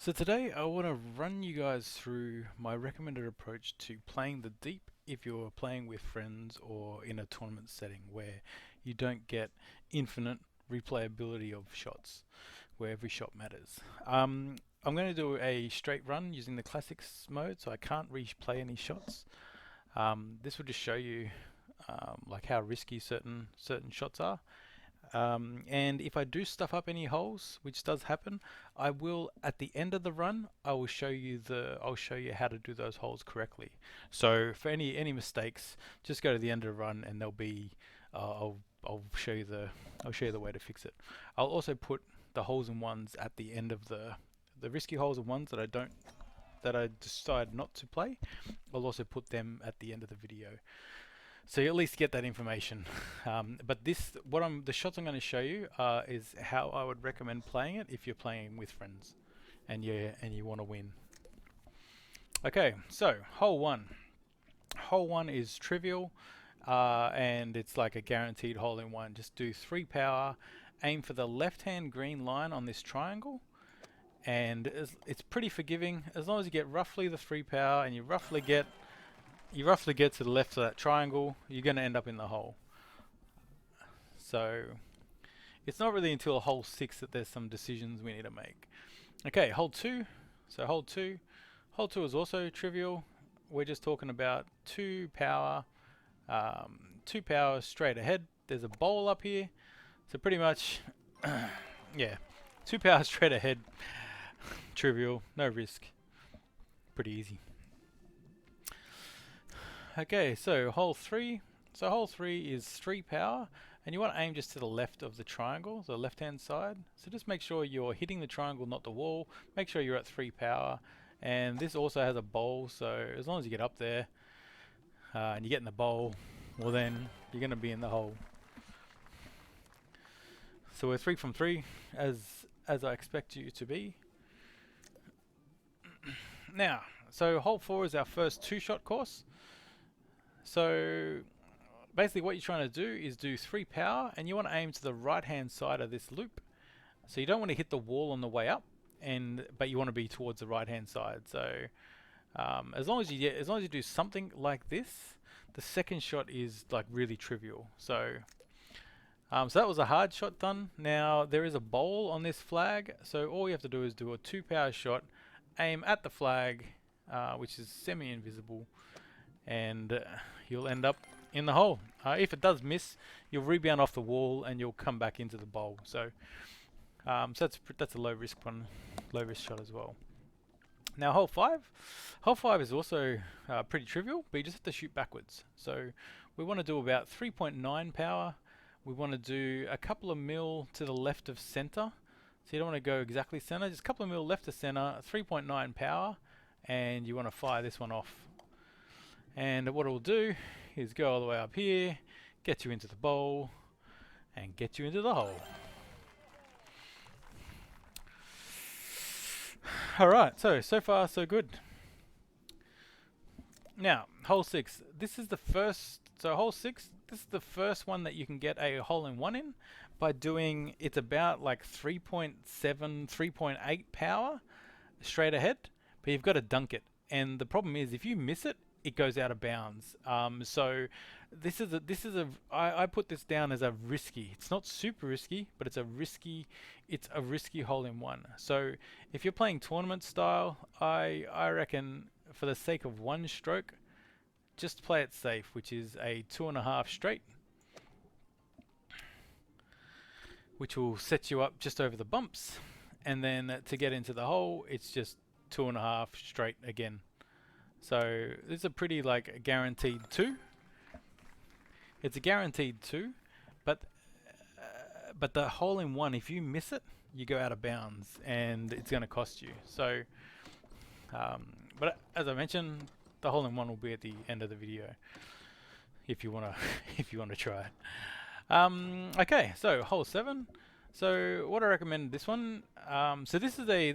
So today I want to run you guys through my recommended approach to playing the deep if you're playing with friends or in a tournament setting where you don't get infinite replayability of shots, where every shot matters. I'm going to do a straight run using the classics mode, so I can't replay any shots. This will just show you like how risky certain shots are. And if I do stuff up any holes, which does happen, I will at the end of the run I'll show you how to do those holes correctly. So for any mistakes, just go to the end of the run and there'll be I'll show you the way to fix it. I'll also put the holes and ones at the end of the risky holes and ones that I decide not to play. I'll also put them at the end of the video. So you at least get that information. But the shots I'm going to show you is how I would recommend playing it if you're playing with friends, and you want to win. Okay, so hole one. Hole one is trivial, and it's like a guaranteed hole in one. Just do 3 power, aim for the left-hand green line on this triangle, and it's pretty forgiving as long as you get roughly the 3 power and you roughly get to the left of that triangle, you're going to end up in the hole. So it's not really until hole 6 that there's some decisions we need to make. Okay, hole 2. So hole 2 is also trivial. We're just talking about 2 power, 2 power straight ahead. There's a bowl up here, so pretty much, yeah, 2 power straight ahead. Trivial, no risk, pretty easy. Okay, so hole 3. So hole 3 is 3 power, and you want to aim just to the left of the triangle, the left-hand side. So just make sure you're hitting the triangle, not the wall. Make sure you're at 3 power, and this also has a bowl. So as long as you get up there and you get in the bowl, well then you're going to be in the hole. So we're 3 from 3, as I expect you to be. Now, so hole 4 is our first 2-shot course. So basically what you're trying to do is do 3 power, and you want to aim to the right hand side of this loop. So you don't want to hit the wall on the way up, but you want to be towards the right hand side. So as long as you do something like this, the second shot is like really trivial. So so that was a hard shot done. Now there is a bowl on this flag, so all you have to do is do a 2 power shot, aim at the flag, which is semi-invisible, and you'll end up in the hole. If it does miss, you'll rebound off the wall and you'll come back into the bowl. So, that's a low risk shot as well. Now hole 5. Hole 5 is also pretty trivial, but you just have to shoot backwards. So we want to do about 3.9 power. We want to do a couple of mil to the left of center. So you don't want to go exactly center, just a couple of mil left of center, 3.9 power, and you want to fire this one off. And what it will do is go all the way up here, get you into the bowl, and get you into the hole. Alright, so far so good. Now, hole 6. This is the first, so hole 6, this is the first one that you can get a hole in one in by doing, it's about like 3.7, 3.8 power straight ahead, but you've got to dunk it. And the problem is if you miss it, it goes out of bounds. So I put this down as a risky. It's not super risky, but it's a risky hole in one. So if you're playing tournament style, I reckon for the sake of one stroke, just play it safe, which is a 2.5 straight, which will set you up just over the bumps. And then to get into the hole, it's just 2.5 straight again. So this is a pretty like guaranteed 2. It's a guaranteed 2, but the hole in one, if you miss it, you go out of bounds and it's going to cost you. So, but as I mentioned, the hole in one will be at the end of the video if you wanna try it. Okay, so hole 7. So what I recommend this one. So this is a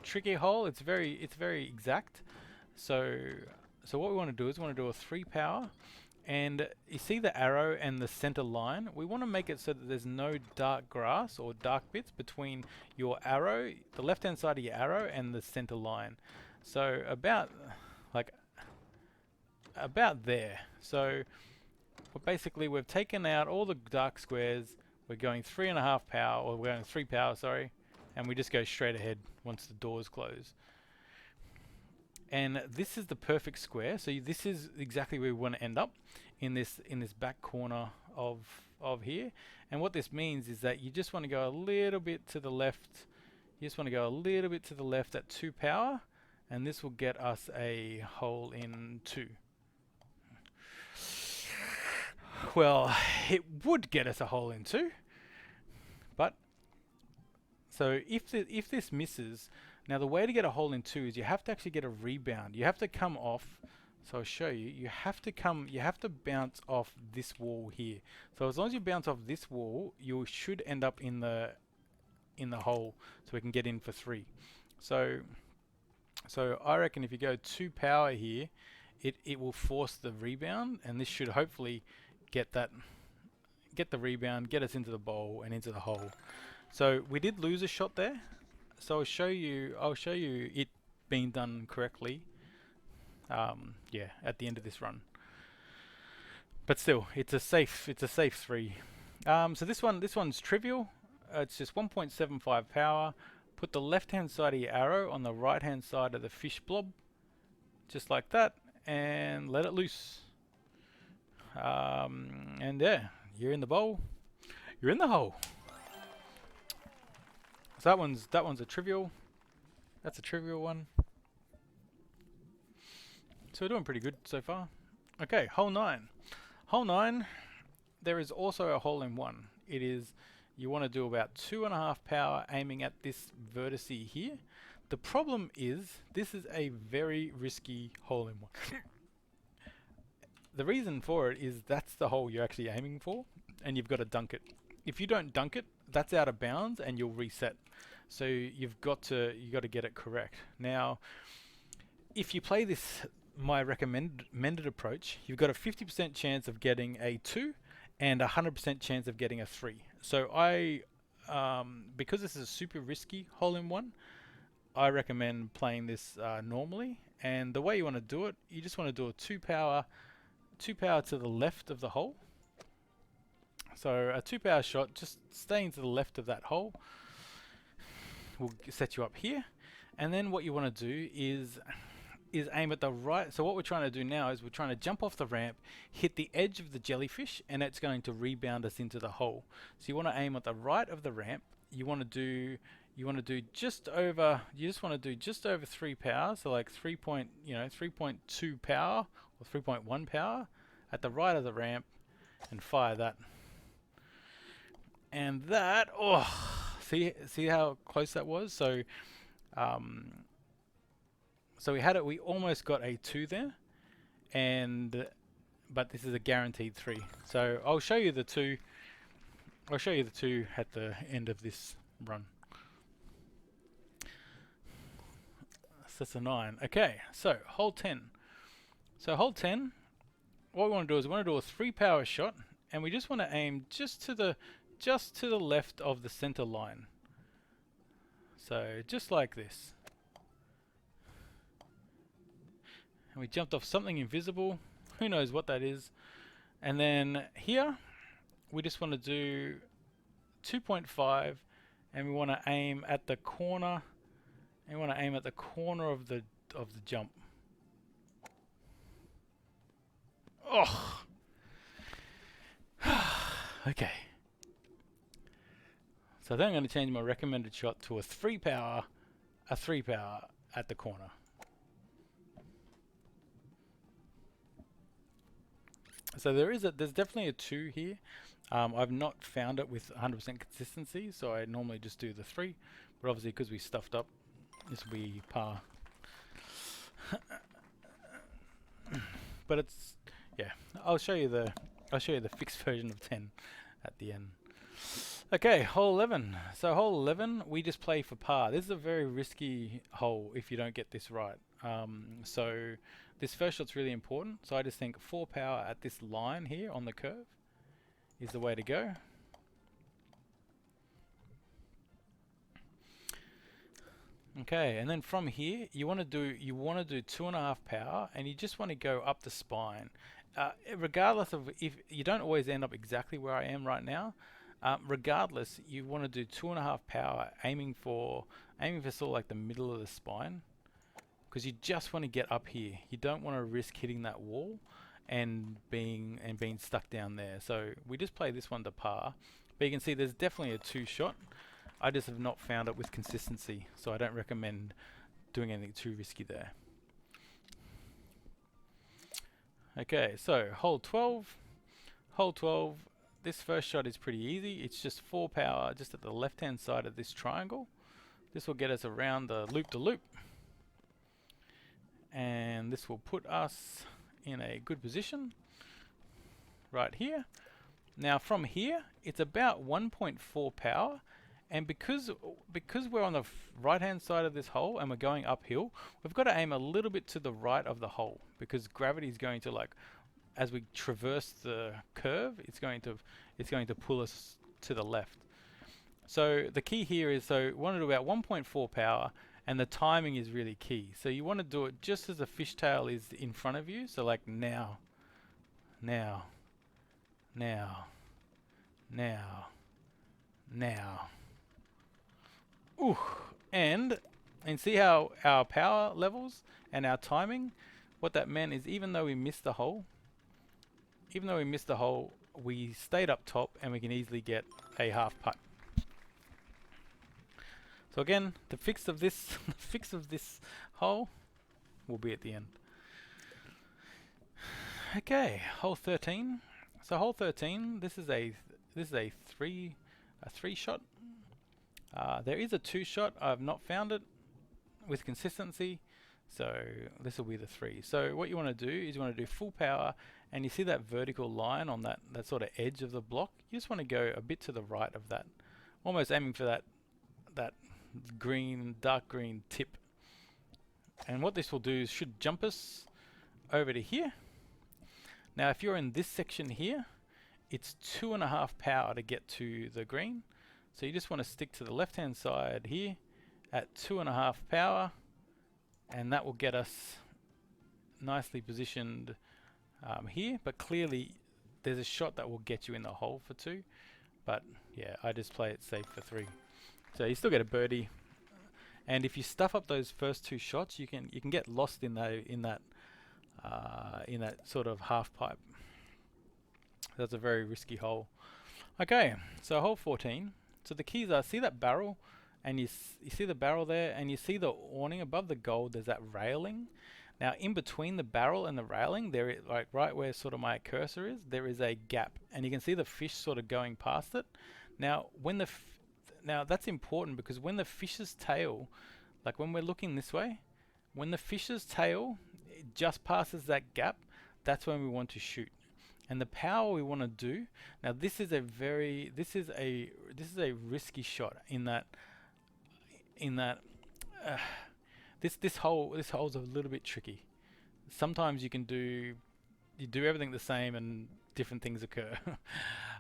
tricky hole. It's very exact. So what we want to do is we want to do a 3 power, And you see the arrow and the center line? We want to make it so that there's no dark grass or dark bits between your arrow, the left hand side of your arrow, and the center line. So about there. So basically we've taken out all the dark squares. We're going 3.5 power, or we're going 3 power, sorry, and we just go straight ahead once the doors close. And this is the perfect square. So this is exactly where we want to end up, in this back corner of here. And what this means is that you just want to go a little bit to the left. You just want to go a little bit to the left at 2 power, and this will get us a hole in 2. Well, it would get us a hole in 2, but so if this misses. Now the way to get a hole in 2 is you have to actually get a rebound. You have to come off. So I'll show you. You have to bounce off this wall here. So as long as you bounce off this wall, you should end up in the hole, so we can get in for 3. So I reckon if you go 2 power here, it will force the rebound, and this should hopefully get the rebound, get us into the bowl and into the hole. So we did lose a shot there. So I'll show you it being done correctly. Yeah, at the end of this run. But still, it's a safe 3. So this one's trivial. It's just 1.75 power. Put the left hand side of your arrow on the right hand side of the fish blob, just like that, and let it loose. And there, you're in the bowl. You're in the hole. So that one's a trivial. That's a trivial one. So we're doing pretty good so far. Okay, hole 9. Hole 9, there is also a hole in 1. It is, you want to do about 2.5 power aiming at this vertex here. The problem is, this is a very risky hole in 1. The reason for it is that's the hole you're actually aiming for, and you've got to dunk it. If you don't dunk it, that's out of bounds and you'll reset. So you've got to get it correct. Now, if you play this my recommended approach, you've got a 50% chance of getting a 2 and a 100% chance of getting a 3. So because this is a super risky hole in 1, I recommend playing this normally. And the way you want to do it, you just want to do a 2 power to the left of the hole. So a 2 power shot, just staying to the left of that hole, will set you up here. And then what you want to do is aim at the right. So what we're trying to do now is we're trying to jump off the ramp, hit the edge of the jellyfish, and it's going to rebound us into the hole. So you want to aim at the right of the ramp. You want to do just over 3 power, so like 3.2 power or 3.1 power at the right of the ramp, and fire that. And that, see how close that was? So so we almost got a 2 there, but this is a guaranteed 3. So I'll show you the 2 at the end of this run. So that's a 9. Okay, so hole 10. So hole 10, what we want to do is we want to do a 3 power shot, and we just want to aim just to the left of the center line. So just like this. And we jumped off something invisible. Who knows what that is? And then here, we just want to do 2.5, and we want to aim at the corner. And we want to aim at the corner of the jump. Oh. Okay. So then I'm going to change my recommended shot to a 3 power at the corner. So there's definitely a 2 here. I've not found it with 100% consistency, so I normally just do the 3. But obviously, because we stuffed up, this will be par. But it's, yeah. I'll show you the fixed version of 10 at the end. Okay, hole 11. So hole 11, we just play for par. This is a very risky hole if you don't get this right. So this first shot's really important. So I just think 4 power at this line here on the curve is the way to go. Okay, and then from here you want to do 2.5 power, and you just want to go up the spine. Regardless of, if you don't always end up exactly where I am right now, regardless, you want to do 2.5 power, aiming for sort of like the middle of the spine, because you just want to get up here. You don't want to risk hitting that wall and being stuck down there. So we just play this one to par, but you can see there's definitely a 2-shot. I just have not found it with consistency, so I don't recommend doing anything too risky there. Okay, so hole 12. Hole 12, this first shot is pretty easy. It's just 4 power just at the left-hand side of this triangle. This will get us around the loop-to-loop. And this will put us in a good position right here. Now from here, it's about 1.4 power. And because we're on the right-hand side of this hole and we're going uphill, we've got to aim a little bit to the right of the hole, because gravity is going to, like, as we traverse the curve, it's going to pull us to the left. So the key here is, so we want to do about 1.4 power, and the timing is really key. So you want to do it just as the fishtail is in front of you. So like now, now, now, now, now. Ooh, and see how our power levels and our timing, what that meant is even though we missed the hole, we stayed up top and we can easily get a half putt. So again, the fix of this hole will be at the end. Okay, hole 13. So hole 13, this is a 3-shot. There is a 2-shot. I've not found it with consistency, so this will be the 3. So what you want to do is you want to do full power, and you see that vertical line on that sort of edge of the block. You just want to go a bit to the right of that, almost aiming for that dark green tip. And what this will do is should jump us over to here. Now if you're in this section here, it's 2.5 power to get to the green. So you just want to stick to the left-hand side here at 2.5 power, and that will get us nicely positioned here. But clearly there's a shot that will get you in the hole for 2. But yeah, I just play it safe for 3. So you still get a birdie. And if you stuff up those first 2 shots, you can get lost in that sort of half pipe. That's a very risky hole. Okay, so hole 14. So the keys are, see that barrel, and you see the barrel there, and you see the awning above the gold. There's that railing. Now in between the barrel and the railing, there is, like right where sort of my cursor is, there is a gap, and you can see the fish sort of going past it. Now when now that's important, because when the fish's tail, like when we're looking this way, when the fish's tail just passes that gap, that's when we want to shoot. And the power we want to do, now this is a risky shot in that this hole's a little bit tricky. Sometimes you do everything the same and different things occur.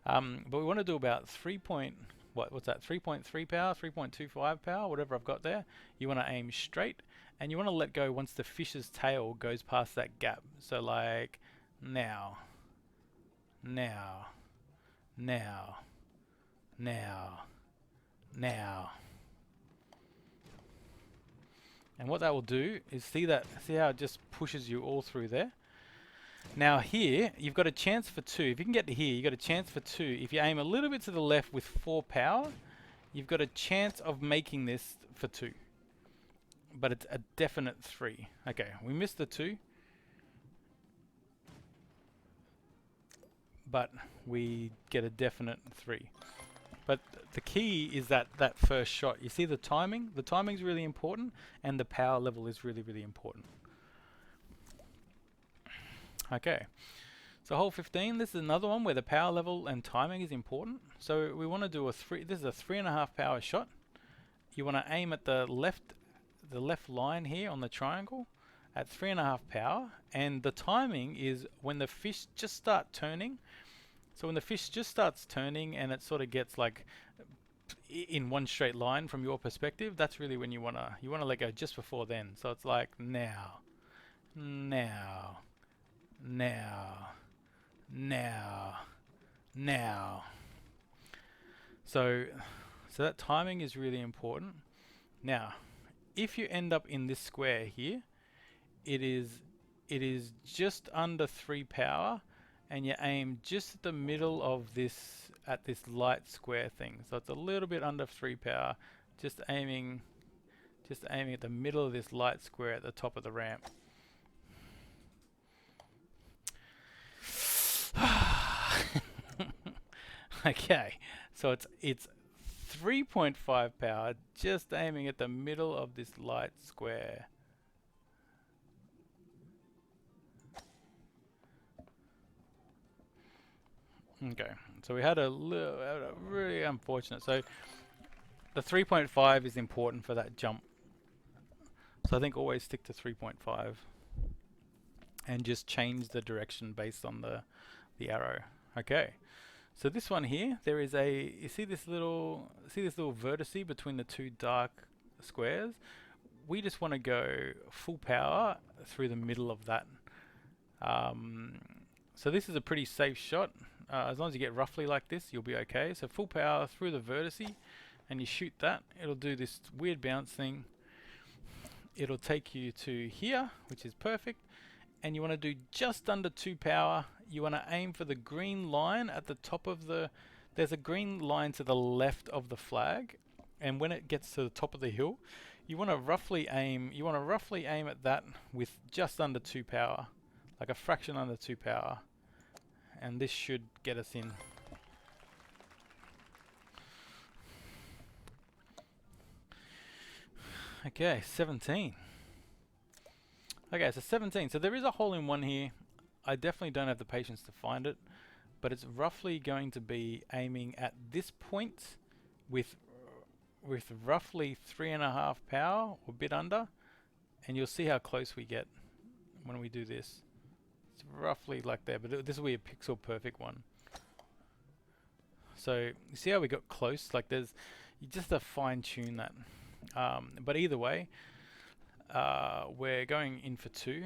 But we want to do about 3.3 power, 3.25 power, whatever I've got there. You want to aim straight, and you want to let go once the fish's tail goes past that gap. So like now. Now. And what that will do is see how it just pushes you all through there. Now here, you've got a chance for 2. If you can get to here, you've got a chance for 2. If you aim a little bit to the left with 4 power, you've got a chance of making this for 2. But it's a definite 3. Okay, we missed the 2. But we get a definite 3. But the key is that first shot. You see the timing? The timing is really important, and the power level is really, really important. Okay, so hole 15, this is another one where the power level and timing is important. So we want to do this is a 3.5 power shot. You want to aim at the left line here on the triangle, at 3.5 power, and the timing is when the fish just start turning. So when the fish just starts turning and it sort of gets like in one straight line from your perspective, that's really when you wanna let go, just before then. So it's like now, now, now, now, now. So that timing is really important. Now, if you end up in this square here, it is just under 3 power, and you aim just at the middle of this, at this light square thing. So it's a little bit under 3 power, just aiming at the middle of this light square at the top of the ramp. Okay, so it's 3.5 power, just aiming at the middle of this light square. Okay, so we had a really unfortunate. So the 3.5 is important for that jump. So I think always stick to 3.5 and just change the direction based on the arrow. Okay. So this one here, there is you see this little vertice between the two dark squares? We just want to go full power through the middle of that. So this is a pretty safe shot. As long as you get roughly like this, you'll be okay. So full power through the vertice, and you shoot that. It'll do this weird bounce thing. It'll take you to here, which is perfect. And you want to do just under 2 power. You want to aim for the green line at the top of there's a green line to the left of the flag, and when it gets to the top of the hill, you want to roughly aim at that with just under 2 power, like a fraction under 2 power. And this should get us in. Okay, 17. Okay, so 17. So there is a hole in one here. I definitely don't have the patience to find it, but it's roughly going to be aiming at this point with roughly 3.5 power, or a bit under, and you'll see how close we get when we do this. It's roughly like there, but this will be a pixel perfect one. So you see how we got close? Like you just have to fine tune that. But either way, we're going in for 2.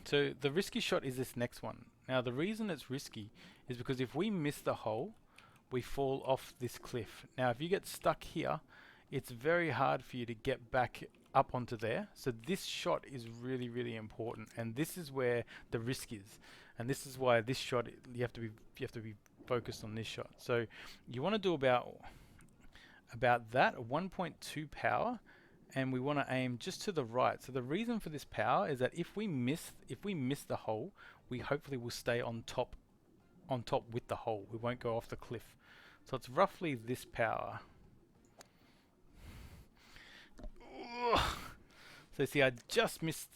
So the risky shot is this next one. Now the reason it's risky is because if we miss the hole, we fall off this cliff. Now if you get stuck here, it's very hard for you to get back up onto there. So this shot is really, really important, and this is where the risk is. And this is why this shot, you have to be focused on this shot. So you want to do about that, 1.2 power, and we want to aim just to the right. So the reason for this power is that if we miss the hole, we hopefully will stay on top with the hole. We won't go off the cliff. So it's roughly this power. So see, I just missed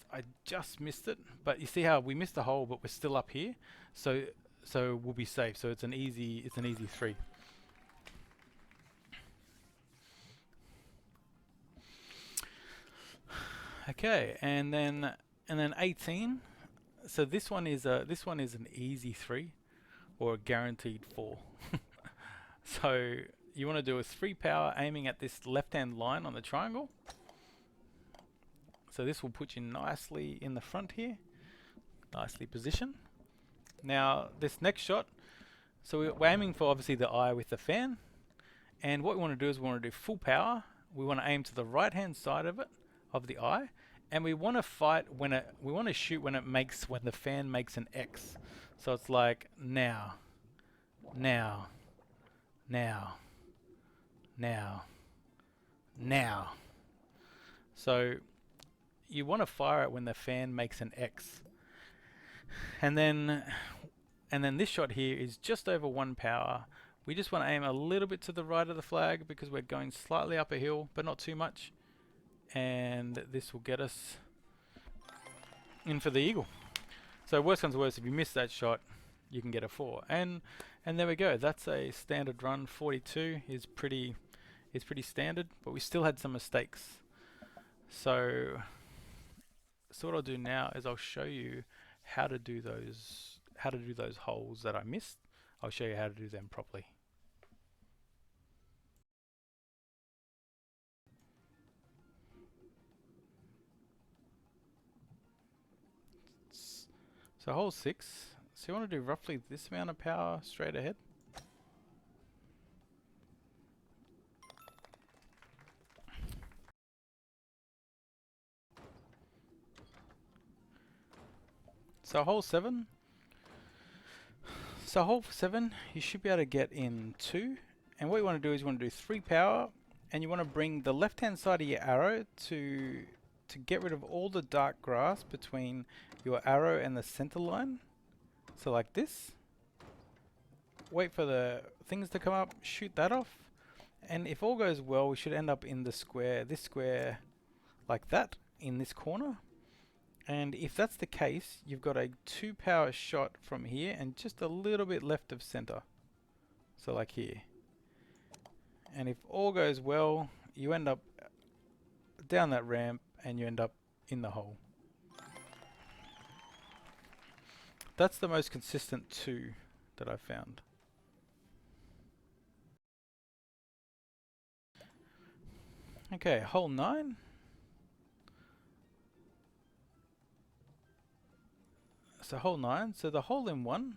it, but you see how we missed the hole, but we're still up here. So we'll be safe. So it's an easy 3. Okay, and then 18. So this one is an easy 3, or a guaranteed 4. So you want to do a 3 power aiming at this left-hand line on the triangle. So this will put you nicely in the front here, nicely positioned. Now this next shot, so we're aiming for obviously the eye with the fan, and what we want to do is we want to do full power. We want to aim to the right-hand side of the eye, and we want to shoot when the fan makes an X. So it's like now, now, now, now, now. So you want to fire it when the fan makes an X. And then this shot here is just over 1 power. We just want to aim a little bit to the right of the flag because we're going slightly up a hill, but not too much. And this will get us in for the eagle. So worst comes to worst, if you miss that shot, you can get a 4. And there we go. That's a standard run. 42 is pretty standard, but we still had some mistakes. So So what I'll do now is I'll show you how to do those holes that I missed. I'll show you how to do them properly. So hole 6, so you want to do roughly this amount of power straight ahead. So hole 7, you should be able to get in 2. And what you want to do is you want to do 3 power, and you want to bring the left hand side of your arrow to get rid of all the dark grass between your arrow and the center line. So like this. Wait for the things to come up, shoot that off, and if all goes well we should end up in the square, this square like that, in this corner. And if that's the case, you've got a 2 power shot from here and just a little bit left of center. So like here. And if all goes well, you end up down that ramp and you end up in the hole. That's the most consistent 2 that I've found. Okay, hole 9. So hole 9, so the hole in one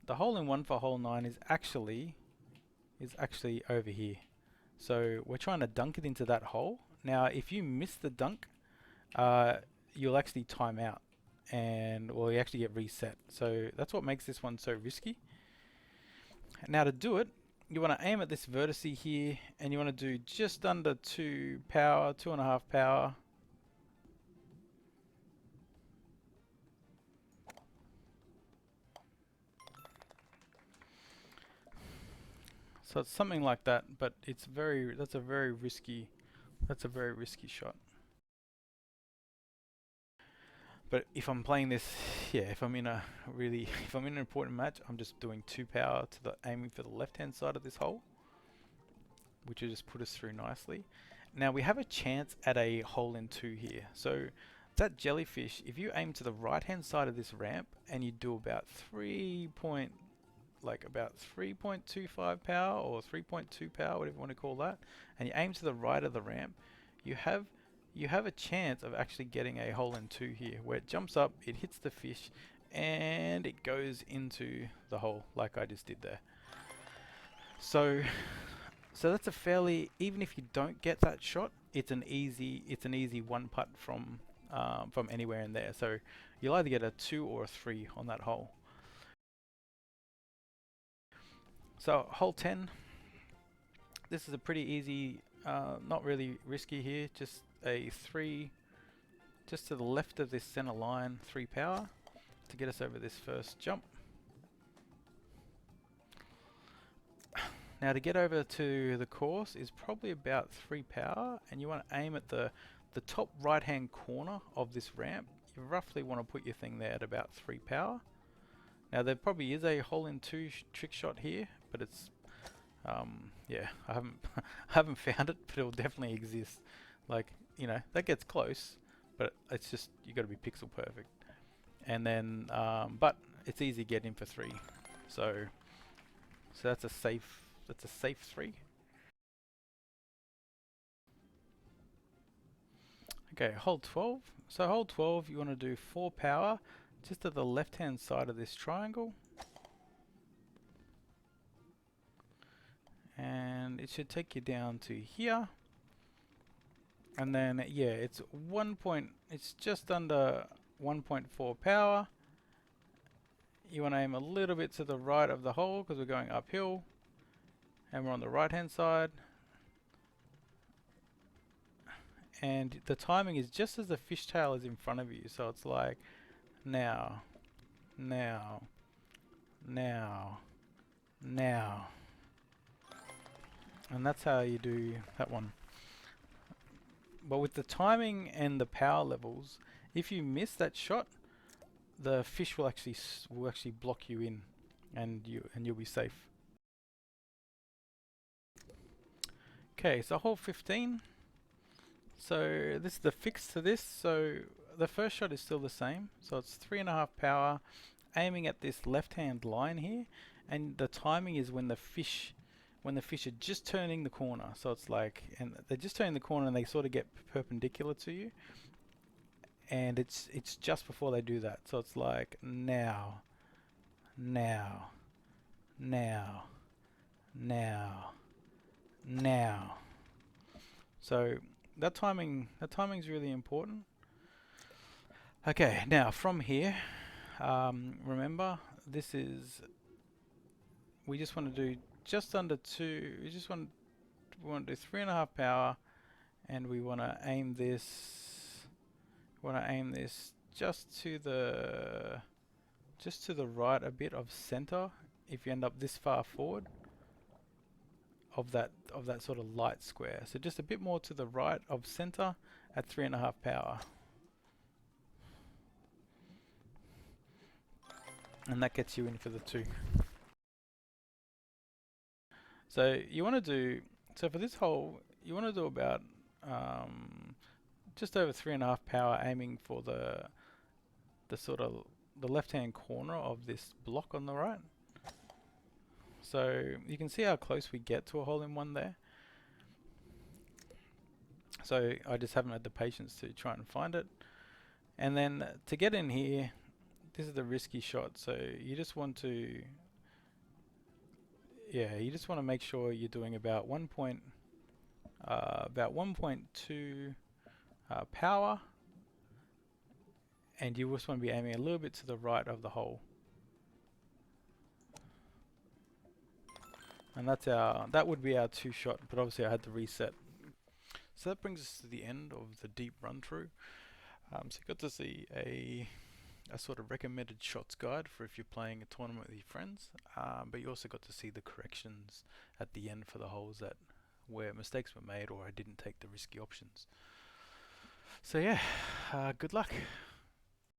for hole 9 is actually over here. So we're trying to dunk it into that hole. Now if you miss the dunk, you'll actually time out, and well, you actually get reset. So that's what makes this one so risky. Now to do it, you want to aim at this vertex here, and you want to do just under 2 power, 2.5 power. So it's something like that, but it's that's a very risky shot. But if I'm playing this, yeah, if I'm in an important match, I'm just doing 2 power to the aiming for the left hand side of this hole, which will just put us through nicely. Now we have a chance at a hole in 2 here. So that jellyfish, if you aim to the right hand side of this ramp and you do about 3.25 power or 3.2 power, whatever you want to call that, and you aim to the right of the ramp, you have a chance of actually getting a hole in 2 here, where it jumps up, it hits the fish, and it goes into the hole like I just did there. So that's a fairly, even if you don't get that shot, it's an easy one putt from anywhere in there. So you'll either get a 2 or a 3 on that hole. So hole 10, this is a pretty easy, not really risky here, just a 3 just to the left of this center line, 3 power to get us over this first jump. Now to get over to the course is probably about 3 power, and you want to aim at the top right hand corner of this ramp. You roughly want to put your thing there at about 3 power. Now there probably is a hole in 2 trick shot here, but it's yeah, I haven't found it, but it'll definitely exist. Like, you know, that gets close, but it's just, you got to be pixel perfect. And then but it's easy to get in for 3. So that's a safe 3. Okay, hole 12. So hole 12, you want to do 4 power just to the left hand side of this triangle. And it should take you down to here. And then, yeah, it's just under 1.4 power. You want to aim a little bit to the right of the hole because we're going uphill. And we're on the right hand side. And the timing is just as the fishtail is in front of you. So it's like now, now, now, now. And that's how you do that one. But with the timing and the power levels, if you miss that shot, the fish will actually block you in, and you'll be safe. Okay, so hole 15. So this is the fix to this. So the first shot is still the same, so it's 3.5 power, aiming at this left-hand line here, and the timing is when the fish are just turning the corner. So it's like, and they're just turning the corner and they sort of get perpendicular to you, and it's just before they do that. So it's like now, now, now, now, now. So that timing's really important. Okay, now from here, remember this is, we just want to do just under 2. We want to do 3.5 power, and we want to aim this. Just to the right a bit of center. If you end up this far forward of that sort of light square, so just a bit more to the right of center at 3.5 power. And that gets you in for the 2. So you want to do, so for this hole, you want to do about just over 3.5 power, aiming for the sort of the left-hand corner of this block on the right. So you can see how close we get to a hole-in-one there. So I just haven't had the patience to try and find it. And then to get in here, this is the risky shot. So you just want to, make sure you're doing about 1.2 power, and you just want to be aiming a little bit to the right of the hole. And that would be our 2 shot, but obviously I had to reset. So that brings us to the end of the deep run through. So you got to see a sort of recommended shots guide for if you're playing a tournament with your friends, but you also got to see the corrections at the end for the holes that where mistakes were made or I didn't take the risky options. So yeah, good luck.